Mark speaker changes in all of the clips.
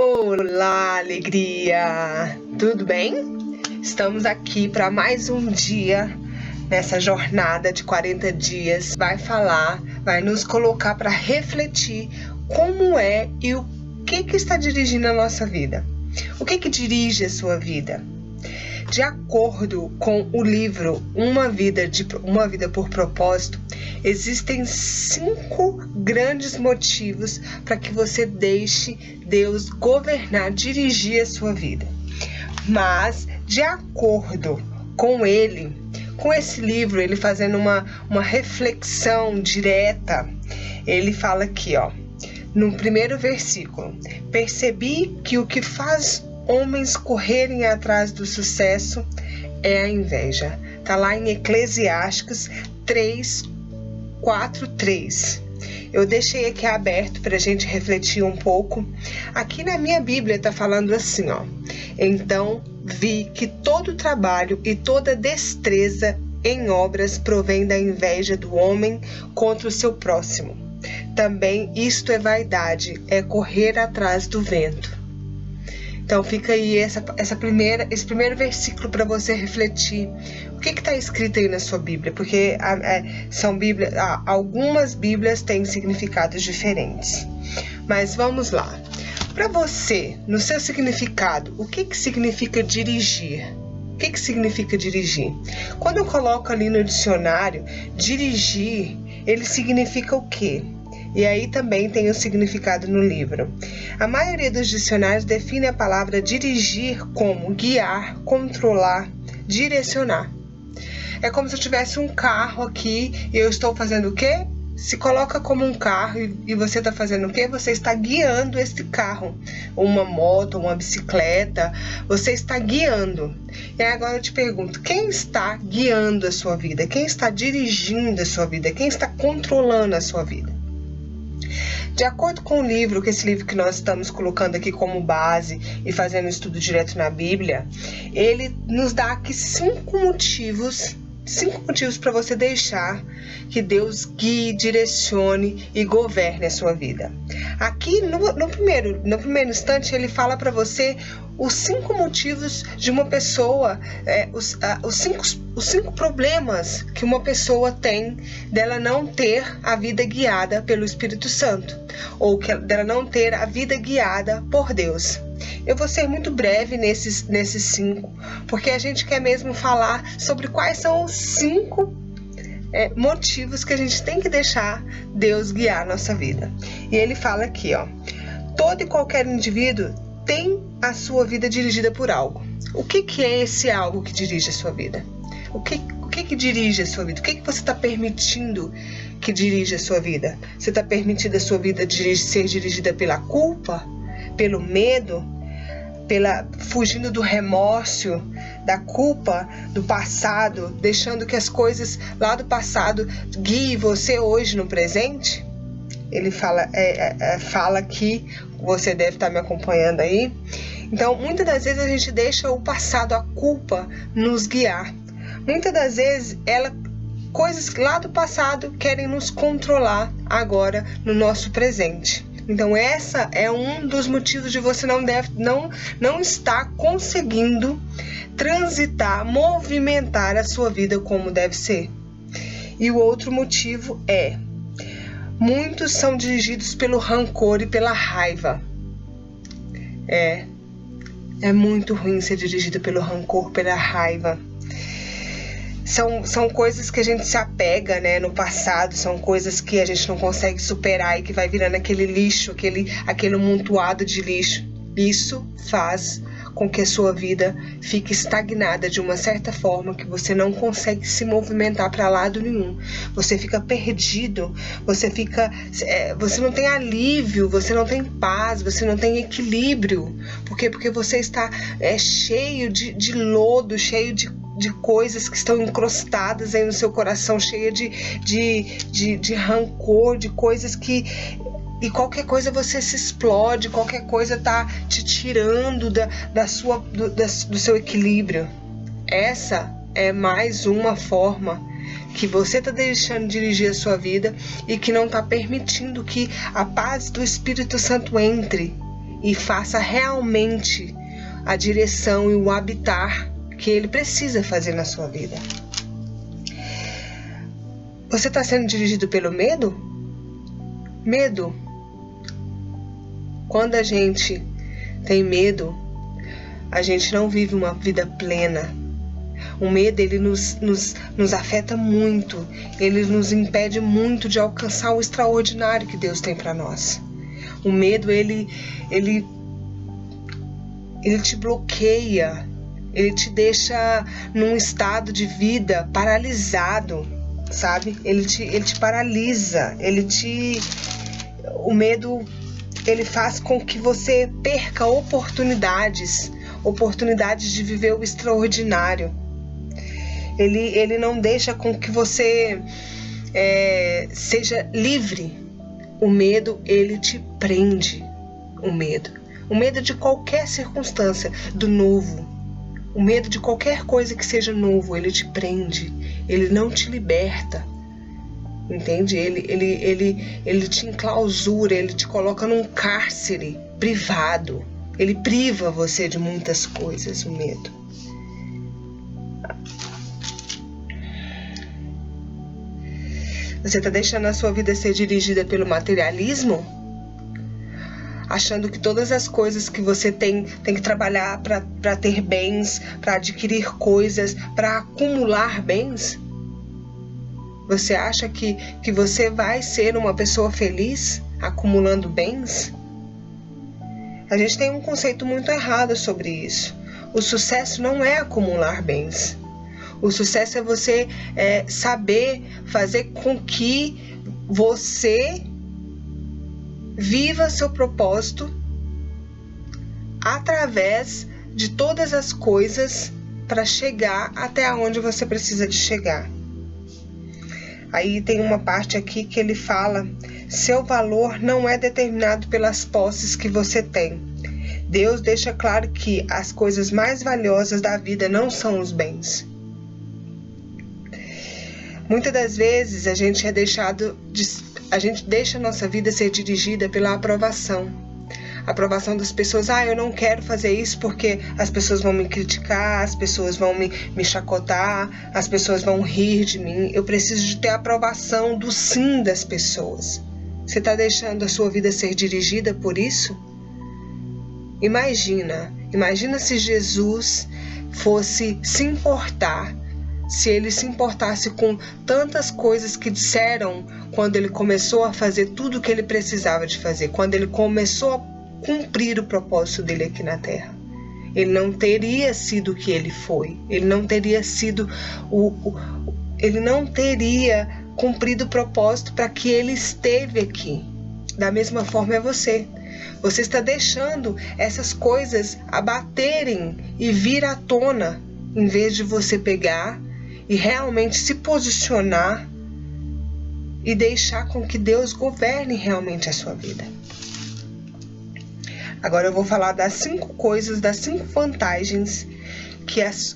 Speaker 1: Olá, alegria! Tudo bem? Estamos aqui para mais um dia nessa jornada de 40 dias. Vai nos colocar para refletir como é e o que está dirigindo a nossa vida. O que dirige a sua vida? De acordo com o livro Uma Vida por Propósito, existem 5 grandes motivos para que você deixe Deus governar, dirigir a sua vida. Mas, de acordo com esse livro, ele fazendo uma reflexão direta, ele fala aqui, no primeiro versículo: percebi que o que faz homens correrem atrás do sucesso é a inveja. Tá lá em Eclesiastes 3:4-3. Eu deixei aqui aberto para a gente refletir um pouco. Aqui na minha Bíblia tá falando assim, então vi que todo trabalho e toda destreza em obras provém da inveja do homem contra o seu próximo. Também isto é vaidade, é correr atrás do vento. Então fica aí esse primeiro versículo para você refletir. O que está escrito aí na sua Bíblia? Porque algumas Bíblias têm significados diferentes. Mas vamos lá. Para você, no seu significado, o que significa dirigir? O que significa dirigir? Quando eu coloco ali no dicionário, dirigir, ele significa o quê? E aí também tem o significado no livro. A maioria dos dicionários define a palavra dirigir como guiar, controlar, direcionar. É como se eu tivesse um carro aqui e eu estou fazendo o quê? Se coloca como um carro e você está fazendo o quê? Você está guiando esse carro. Uma moto, uma bicicleta, você está guiando. E agora eu te pergunto, quem está guiando a sua vida? Quem está dirigindo a sua vida? Quem está controlando a sua vida? De acordo com o livro, esse livro que nós estamos colocando aqui como base e fazendo um estudo direto na Bíblia, ele nos dá aqui 5 motivos para você deixar que Deus guie, direcione e governe a sua vida. Aqui no primeiro instante ele fala para você os 5 motivos de uma pessoa, os 5 problemas que uma pessoa tem dela não ter a vida guiada pelo Espírito Santo, ou dela não ter a vida guiada por Deus. Eu vou ser muito breve nesses 5, porque a gente quer mesmo falar sobre quais são os 5 motivos que a gente tem que deixar Deus guiar a nossa vida. E ele fala aqui, todo e qualquer indivíduo tem a sua vida dirigida por algo. O que é esse algo que dirige a sua vida? O que dirige a sua vida? O que você está permitindo que dirija a sua vida? Você está permitindo a sua vida ser dirigida pela culpa? Pelo medo? Fugindo do remorso, da culpa do passado, deixando que as coisas lá do passado guiem você hoje no presente? Ele fala aqui, você deve estar me acompanhando aí. Então, muitas das vezes a gente deixa o passado, a culpa, nos guiar. Muitas das vezes, coisas lá do passado querem nos controlar agora no nosso presente. Então, essa é um dos motivos de você não estar conseguindo transitar, movimentar a sua vida como deve ser. E o outro motivo é: muitos são dirigidos pelo rancor e pela raiva. É muito ruim ser dirigido pelo rancor, pela raiva. São coisas que a gente se apega, no passado, são coisas que a gente não consegue superar e que vai virando aquele lixo, aquele amontoado de lixo. Isso faz com que a sua vida fique estagnada de uma certa forma, que você não consegue se movimentar para lado nenhum. Você fica perdido, você não tem alívio, você não tem paz, você não tem equilíbrio. Por quê? Porque você está cheio de lodo, cheio de coisas que estão encrostadas aí no seu coração, cheia de rancor, de coisas que... E qualquer coisa você se explode, qualquer coisa tá te tirando do seu equilíbrio. Essa é mais uma forma que você está deixando dirigir a sua vida e que não está permitindo que a paz do Espírito Santo entre e faça realmente a direção e o habitar que Ele precisa fazer na sua vida. Você está sendo dirigido pelo medo? Medo. Quando a gente tem medo, a gente não vive uma vida plena. O medo, ele nos afeta muito. Ele nos impede muito de alcançar o extraordinário que Deus tem para nós. O medo, ele te bloqueia. Ele te deixa num estado de vida paralisado, sabe? Ele te paralisa. O medo, ele faz com que você perca oportunidades de viver o extraordinário. Ele não deixa com que você seja livre. O medo, ele te prende. O medo de qualquer circunstância, do novo. O medo de qualquer coisa que seja novo, ele te prende. Ele não te liberta. Entende? Ele te enclausura, ele te coloca num cárcere privado. Ele priva você de muitas coisas, o medo. Você está deixando a sua vida ser dirigida pelo materialismo? Achando que todas as coisas que você tem que trabalhar para ter bens, para adquirir coisas, para acumular bens? Você acha que você vai ser uma pessoa feliz acumulando bens? A gente tem um conceito muito errado sobre isso. O sucesso não é acumular bens. O sucesso é você saber fazer com que você viva seu propósito através de todas as coisas para chegar até onde você precisa de chegar. Aí tem uma parte aqui que ele fala: seu valor não é determinado pelas posses que você tem. Deus deixa claro que as coisas mais valiosas da vida não são os bens. Muitas das vezes a gente deixa a nossa vida ser dirigida pela aprovação. A aprovação das pessoas. Eu não quero fazer isso porque as pessoas vão me criticar, as pessoas vão me chacotar, as pessoas vão rir de mim. Eu preciso de ter a aprovação do sim das pessoas. Você está deixando a sua vida ser dirigida por isso? Imagina se Jesus fosse se importar, se ele se importasse com tantas coisas que disseram quando ele começou a fazer tudo o que ele precisava de fazer, quando ele começou a cumprir o propósito dele aqui na Terra. Ele não teria sido o que ele foi, ele não teria cumprido o propósito para que ele esteve aqui. Da mesma forma é você. Você está deixando essas coisas abaterem e vir à tona, em vez de você pegar e realmente se posicionar e deixar com que Deus governe realmente a sua vida. Agora eu vou falar das 5 coisas, das 5 vantagens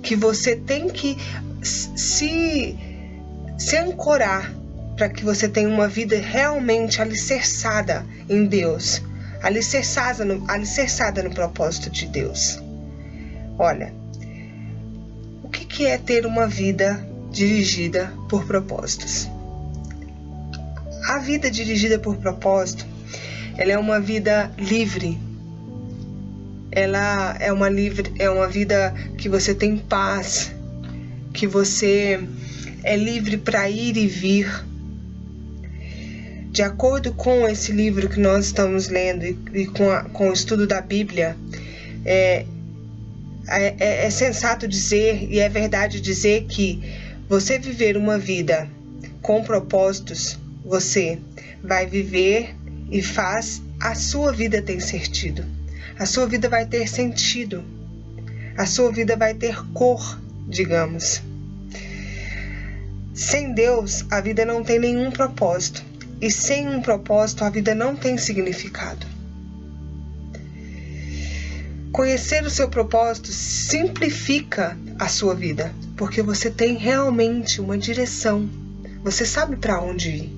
Speaker 1: que você tem que se ancorar para que você tenha uma vida realmente alicerçada em Deus, alicerçada no propósito de Deus. Olha, o que é ter uma vida dirigida por propósitos? A vida dirigida por propósito, ela é uma vida livre. Ela é uma vida que você tem paz, que você é livre para ir e vir. De acordo com esse livro que nós estamos lendo e com o estudo da Bíblia, é sensato dizer e é verdade dizer que você viver uma vida com propósitos, você vai viver e faz a sua vida ter sentido. A sua vida vai ter sentido. A sua vida vai ter cor, digamos. Sem Deus, a vida não tem nenhum propósito. E sem um propósito, a vida não tem significado. Conhecer o seu propósito simplifica a sua vida, porque você tem realmente uma direção. Você sabe para onde ir.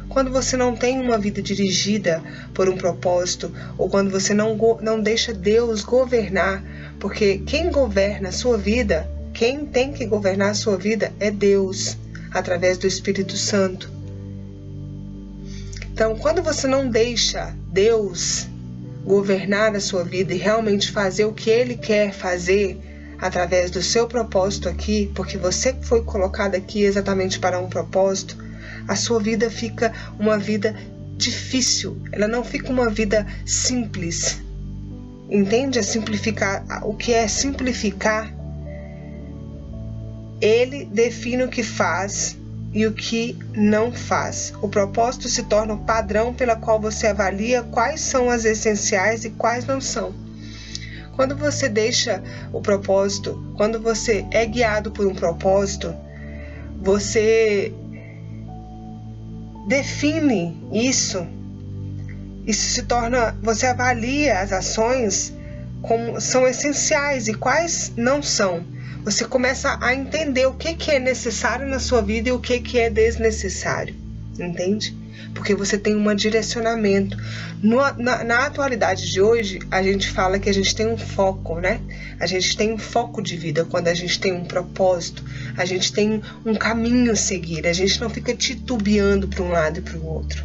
Speaker 1: Quando você não tem uma vida dirigida por um propósito, ou quando você não deixa Deus governar, porque quem governa a sua vida, quem tem que governar a sua vida é Deus, através do Espírito Santo. Então, quando você não deixa Deus governar a sua vida e realmente fazer o que Ele quer fazer através do seu propósito aqui, porque você foi colocado aqui exatamente para um propósito, a sua vida fica uma vida difícil, ela não fica uma vida simples. Entende? Simplificar. O que é simplificar? Ele define o que faz e o que não faz. O propósito se torna o padrão pela qual você avalia quais são as essenciais e quais não são. Quando você deixa o propósito, quando você é guiado por um propósito, você define isso. Isso se torna, você avalia as ações como são essenciais e quais não são. Você começa a entender o que é necessário na sua vida e o que é desnecessário, entende? Porque você tem um direcionamento. Na atualidade de hoje, a gente fala que a gente tem um foco, né? A gente tem um foco de vida quando a gente tem um propósito. A gente tem um caminho a seguir. A gente não fica titubeando para um lado e para o outro.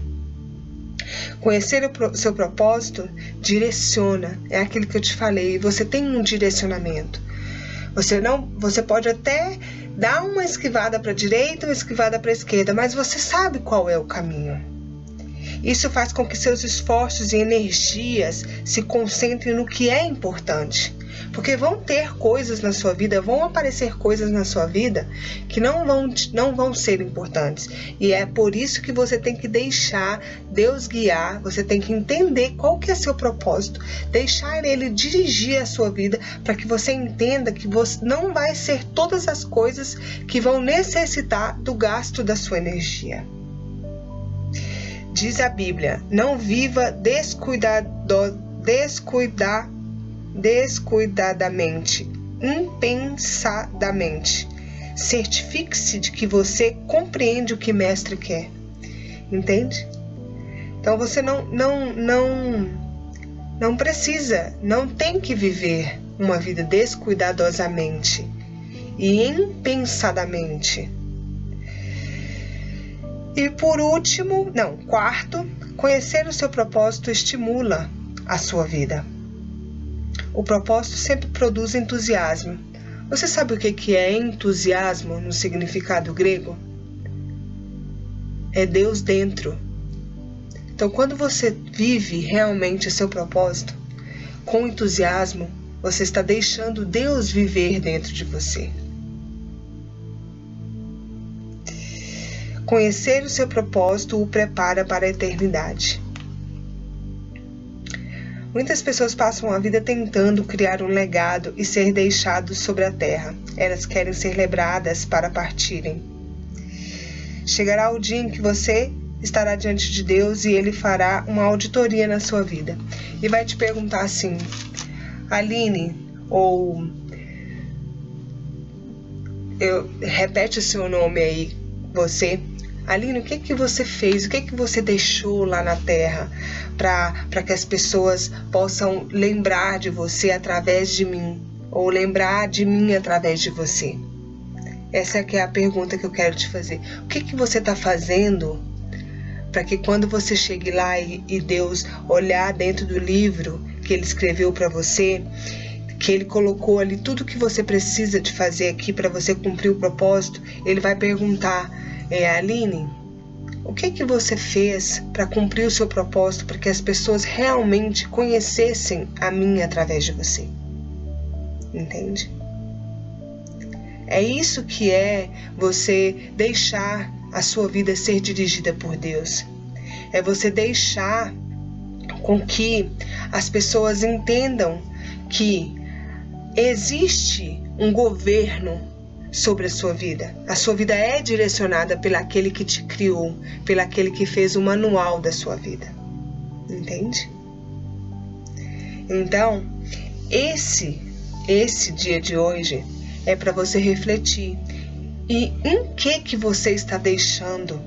Speaker 1: Conhecer o seu propósito direciona. É aquilo que eu te falei. Você tem um direcionamento. Você pode até dar uma esquivada para a direita, uma esquivada para a esquerda, mas você sabe qual é o caminho. Isso faz com que seus esforços e energias se concentrem no que é importante. Porque vão ter coisas na sua vida, vão aparecer coisas na sua vida que não vão ser importantes. E é por isso que você tem que deixar Deus guiar, você tem que entender qual que é seu propósito, deixar Ele dirigir a sua vida para que você entenda que você não vai ser todas as coisas que vão necessitar do gasto da sua energia. Diz a Bíblia, não viva descuidadamente, impensadamente. Certifique-se de que você compreende o que o mestre quer. Entende? Então você não precisa, não tem que viver uma vida descuidadosamente e impensadamente. E por último, quarto, conhecer o seu propósito estimula a sua vida. O propósito sempre produz entusiasmo. Você sabe o que é entusiasmo no significado grego? É Deus dentro. Então, quando você vive realmente o seu propósito, com entusiasmo, você está deixando Deus viver dentro de você. Conhecer o seu propósito o prepara para a eternidade. Muitas pessoas passam a vida tentando criar um legado e ser deixados sobre a terra. Elas querem ser lembradas para partirem. Chegará o dia em que você estará diante de Deus e Ele fará uma auditoria na sua vida. E vai te perguntar assim, Aline, ou repete o seu nome aí, você. Aline, o que você fez? O que você deixou lá na terra para que as pessoas possam lembrar de você através de mim? Ou lembrar de mim através de você? Essa é a pergunta que eu quero te fazer. O que você está fazendo para que quando você chegue lá e Deus olhar dentro do livro que Ele escreveu para você, que Ele colocou ali tudo que você precisa de fazer aqui para você cumprir o propósito, Ele vai perguntar, Aline, o que você fez para cumprir o seu propósito, para que as pessoas realmente conhecessem a mim através de você? Entende? É isso que é você deixar a sua vida ser dirigida por Deus. É você deixar com que as pessoas entendam que existe um governo sobre a sua vida. A sua vida é direcionada pelaquele que te criou, pelaquele que fez o manual da sua vida. Entende? Então, esse dia de hoje é para você refletir. E em que você está deixando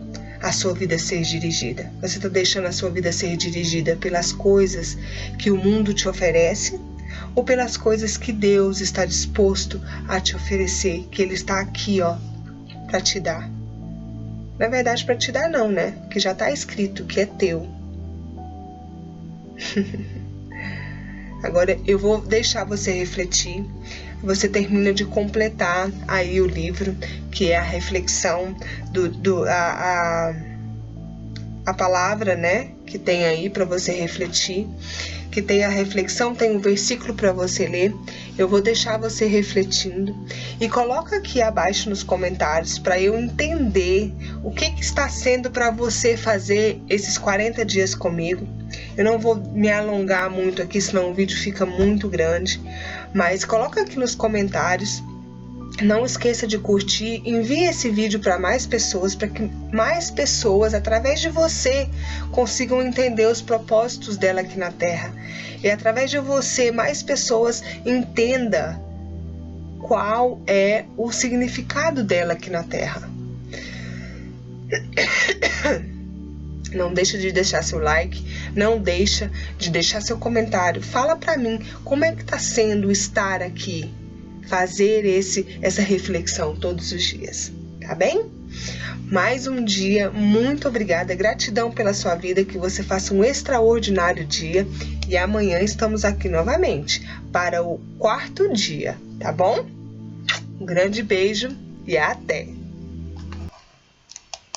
Speaker 1: a sua vida ser dirigida? Você está deixando a sua vida ser dirigida pelas coisas que o mundo te oferece ou pelas coisas que Deus está disposto a te oferecer, que Ele está aqui, ó, para te dar? Na verdade, para te dar não, né? Porque já está escrito que é teu. Agora eu vou deixar você refletir. Você termina de completar aí o livro, que é a reflexão a palavra, né, que tem aí para você refletir, que tem a reflexão, tem um versículo para você ler. Eu vou deixar você refletindo e coloca aqui abaixo nos comentários para eu entender o que está sendo para você fazer esses 40 dias comigo. Eu não vou me alongar muito aqui, senão o vídeo fica muito grande, mas coloca aqui nos comentários. Não esqueça de curtir, envie esse vídeo para mais pessoas, para que mais pessoas, através de você, consigam entender os propósitos dela aqui na Terra. E através de você, mais pessoas entendam qual é o significado dela aqui na Terra. Não deixa de deixar seu like, não deixa de deixar seu comentário. Fala para mim como é que está sendo estar aqui, fazer essa reflexão todos os dias, tá bem? Mais um dia, muito obrigada, gratidão pela sua vida, que você faça um extraordinário dia e amanhã estamos aqui novamente para o 4º dia, tá bom? Um grande beijo e até!